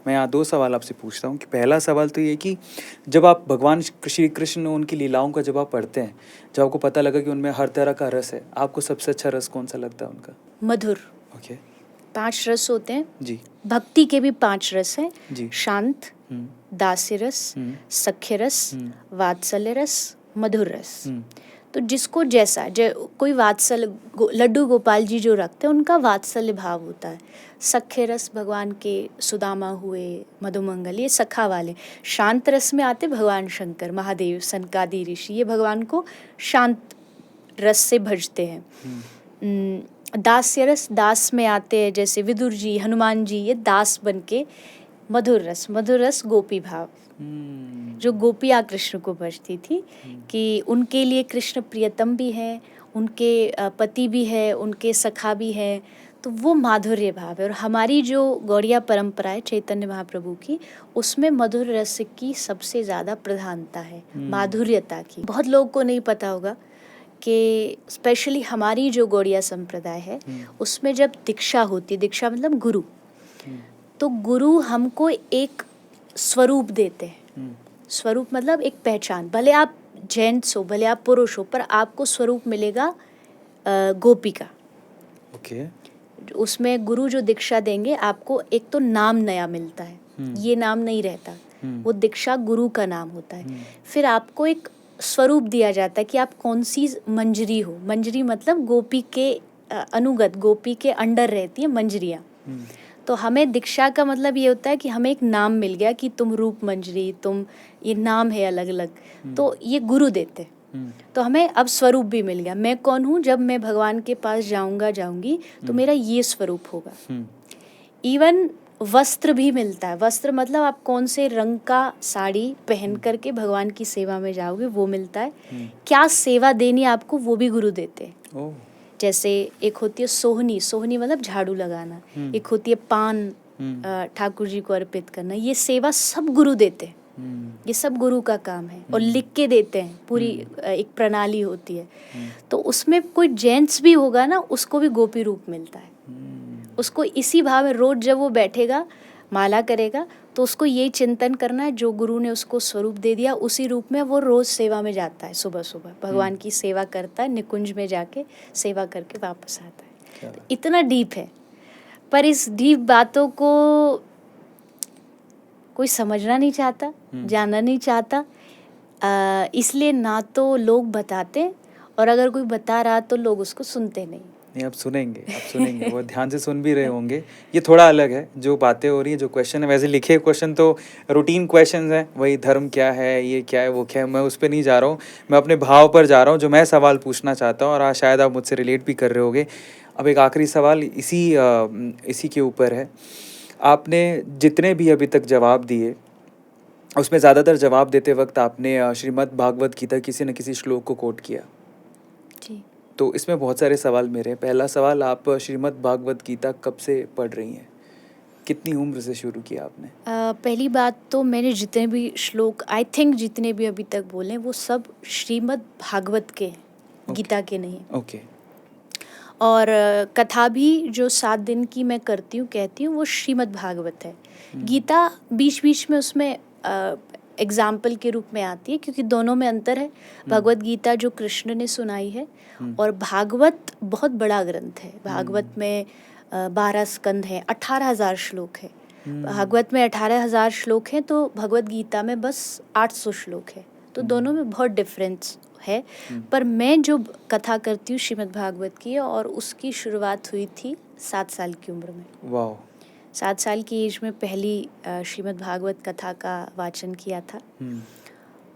मैं यहाँ 2 सवाल आपसे पूछता हूँ कि पहला सवाल तो ये कि जब आप भगवान श्री कृष्ण उनकी लीलाओं का जब आप पढ़ते हैं, जब आपको पता लगा कि उनमें हर तरह का रस है, आपको सबसे अच्छा रस कौन-सा लगता है उनका? मधुर। ओके। 5 रस होते हैं। जी। भक्ति के भी 5 रस हैं। जी। शांत, हुँ, दास्य रस, हुँ, सख्य रस, हुँ, वात्सल्य रस, मधुर रस। हुँ, तो जिसको जैसा कोई वात्सल्य लड्डू गोपाल जी जो रखते हैं उनका वात्सल्य भाव होता है। सख्य रस भगवान के सुदामा हुए, मधुमंगल, ये सखा वाले। शांत रस में आते भगवान शंकर, महादेव, सनकादि ऋषि, ये भगवान को शांत रस से भजते हैं। दास्य रस, दास में आते हैं जैसे विदुर जी, हनुमान जी, ये दास बन के। मधुर रस गोपी भाव, जो गोपियाँ कृष्ण को भजती थी कि उनके लिए कृष्ण प्रियतम भी हैं, उनके पति भी है, उनके सखा भी हैं, तो वो माधुर्य भाव है। और हमारी जो गौड़िया परंपरा है चैतन्य महाप्रभु की, उसमें मधुर रस की सबसे ज़्यादा प्रधानता है, माधुर्यता की। बहुत लोगों को नहीं पता होगा कि स्पेशली हमारी जो गौड़िया संप्रदाय है उसमें जब दीक्षा होती, दीक्षा मतलब गुरु, तो गुरु हमको एक स्वरूप देते हैं। स्वरूप मतलब एक पहचान। भले आप जेंट्स हो, भले आप पुरुष हो, पर आपको स्वरूप मिलेगा गोपी का। ओके। उसमें गुरु जो दीक्षा देंगे आपको, एक तो नाम नया मिलता है, ये नाम नहीं रहता, वो दीक्षा गुरु का नाम होता है। फिर आपको एक स्वरूप दिया जाता है कि आप कौन सी मंजरी हो। मंजरी मतलब गोपी के अनुगत, गोपी के अंडर रहती है मंजरियाँ। तो हमें दीक्षा का मतलब ये होता है कि हमें एक नाम मिल गया कि तुम रूप मंजरी, तुम, ये नाम है अलग अलग, तो ये गुरु देते। तो हमें अब स्वरूप भी मिल गया, मैं कौन हूँ, जब मैं भगवान के पास जाऊंगी तो मेरा ये स्वरूप होगा। इवन वस्त्र भी मिलता है। वस्त्र मतलब आप कौन से रंग का साड़ी पहन करके भगवान की सेवा में जाओगे, वो मिलता है। क्या सेवा देनी आपको, वो भी गुरु देते हैं। जैसे एक होती है सोहनी, सोहनी मतलब झाड़ू लगाना। एक होती है पान ठाकुर जी को अर्पित करना। ये सेवा सब गुरु देते हैं। ये सब गुरु का काम है और लिख के देते हैं, पूरी एक प्रणाली होती है। तो उसमें कोई जेंट्स भी होगा ना, उसको भी गोपी रूप मिलता है। उसको इसी भाव में रोज जब वो बैठेगा, माला करेगा, तो उसको यही चिंतन करना है, जो गुरु ने उसको स्वरूप दे दिया उसी रूप में वो रोज सेवा में जाता है। सुबह सुबह भगवान की सेवा करता है, निकुंज में जाके सेवा करके वापस आता है। तो इतना डीप है, पर इस डीप बातों को कोई समझना नहीं चाहता, जानना नहीं चाहता। इसलिए ना तो लोग बताते, और अगर कोई बता रहा तो लोग उसको सुनते नहीं। आप सुनेंगे वो ध्यान से सुन भी रहे होंगे। ये थोड़ा अलग है, जो बातें हो रही हैं, जो क्वेश्चन है, वैसे लिखे क्वेश्चन तो रूटीन क्वेश्चंस हैं, वही धर्म क्या है, ये क्या है, वो क्या है, मैं उस पर नहीं जा रहा हूँ। मैं अपने भाव पर जा रहा हूँ, जो मैं सवाल पूछना चाहता हूँ, और आज शायद आप मुझसे रिलेट भी कर रहे होगे। अब एक आखिरी सवाल इसी के ऊपर है। आपने जितने भी अभी तक जवाब दिए, उसमें ज़्यादातर जवाब देते वक्त आपने श्रीमद् भागवत गीता किसी न किसी श्लोक को कोट किया। जी। तो इसमें बहुत सारे सवाल मेरे हैं। पहला सवाल, आप श्रीमद् भागवत गीता कब से पढ़ रही हैं? कितनी उम्र से शुरू किया आपने? पहली बात तो मैंने जितने भी श्लोक, आई थिंक जितने भी अभी तक बोले, वो सब श्रीमद् भागवत के हैं, गीता के नहीं। ओके। और कथा भी जो 7 दिन की मैं करती हूँ, कहती हूँ, वो श्रीमद् भागवत है। गीता बीच बीच में उसमें एग्जाम्पल के रूप में आती है, क्योंकि दोनों में अंतर है। भगवत गीता जो कृष्ण ने सुनाई है, और भागवत बहुत बड़ा ग्रंथ है। भागवत में 12 स्कंद हैं, 18,000 श्लोक है। भागवत में 18,000 श्लोक हैं, तो भगवत गीता में बस 800 श्लोक है। तो दोनों में बहुत डिफरेंस है। पर मैं जो कथा करती हूँ श्रीमद् भागवत की, और उसकी शुरुआत हुई थी 7 साल की उम्र में। वाह। 7 साल की एज में पहली श्रीमद् भागवत कथा का वाचन किया था।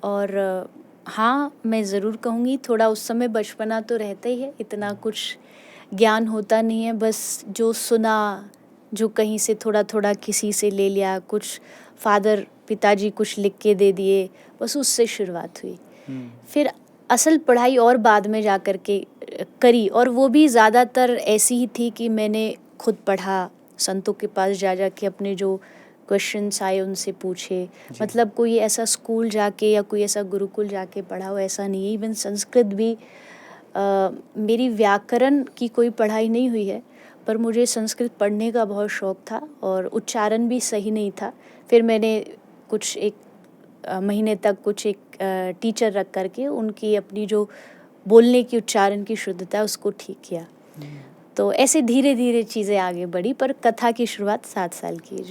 और हाँ, मैं ज़रूर कहूँगी, थोड़ा उस समय बचपना तो रहता ही है, इतना कुछ ज्ञान होता नहीं है। बस जो सुना, जो कहीं से थोड़ा थोड़ा किसी से ले लिया, कुछ फादर पिताजी कुछ लिख के दे दिए, बस उससे शुरुआत हुई। फिर असल पढ़ाई और बाद में जा कर के करी, और वो भी ज़्यादातर ऐसी ही थी कि मैंने खुद पढ़ा, संतों के पास जा के अपने जो क्वेश्चंस आए उनसे पूछे। मतलब कोई ऐसा स्कूल जाके या कोई ऐसा गुरुकुल जाके पढ़ा हो, ऐसा नहीं है। इवन संस्कृत भी मेरी व्याकरण की कोई पढ़ाई नहीं हुई है, पर मुझे संस्कृत पढ़ने का बहुत शौक़ था और उच्चारण भी सही नहीं था। फिर मैंने कुछ एक महीने तक कुछ एक टीचर रख कर के उनकी अपनी जो बोलने की उच्चारण की शुद्धता उसको ठीक किया। तो ऐसे धीरे धीरे चीज़ें आगे बढ़ी, पर कथा की शुरुआत 7 साल की